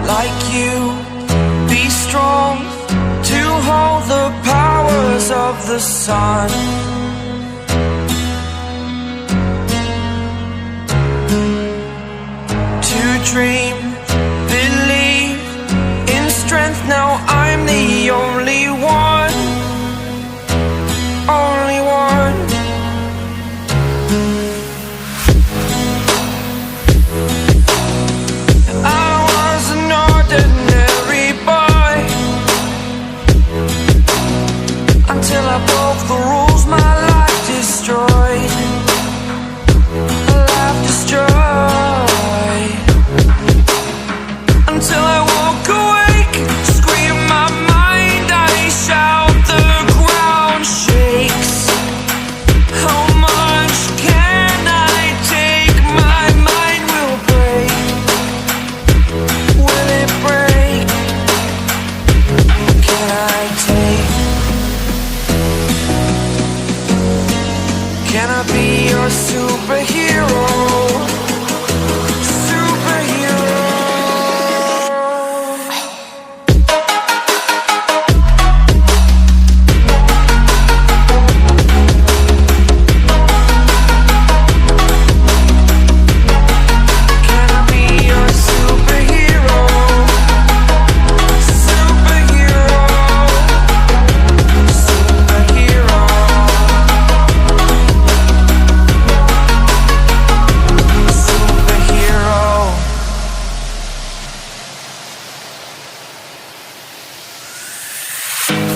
Like you, be strong to hold the powers of the sun. To dream, believe in strength. Now I'm the only one, only one. Until I broke the rules, my life destroyed. Life destroyed. Until I woke awake, scream my mind, I shout, the ground shakes. How much can I take? My mind will break. Will it break? Can I take? Can I be your superhero? Superhero. Can I be your superhero? Superhero. Superhero.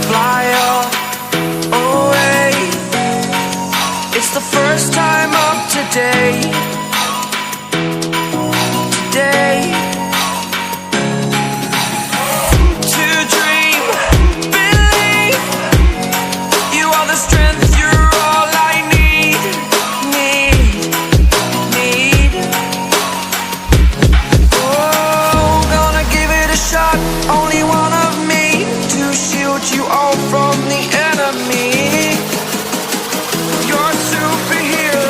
Fly away. It's the first time of today. Today. To dream, believe. You are the strength, you're all I need. Need. Oh, gonna give it a shot. Only one of me to shield you all from the enemy. You're a superhero.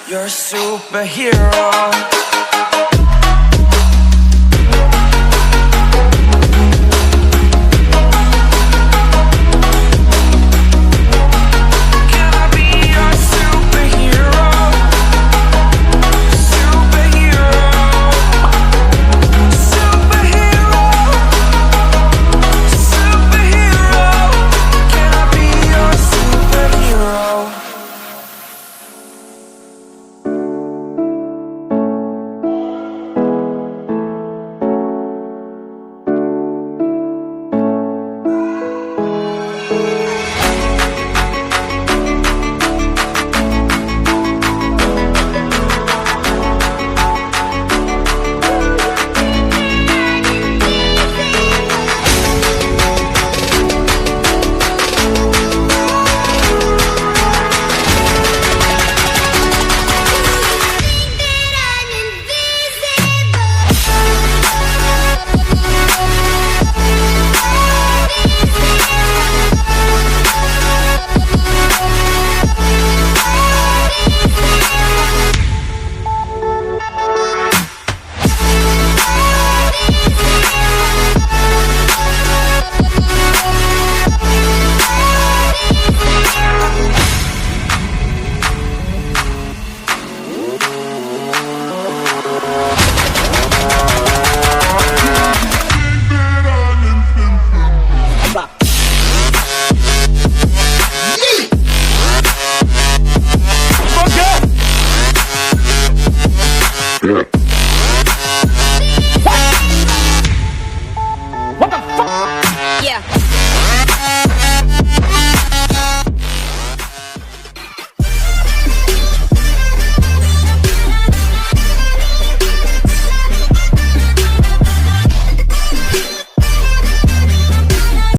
You're a superhero.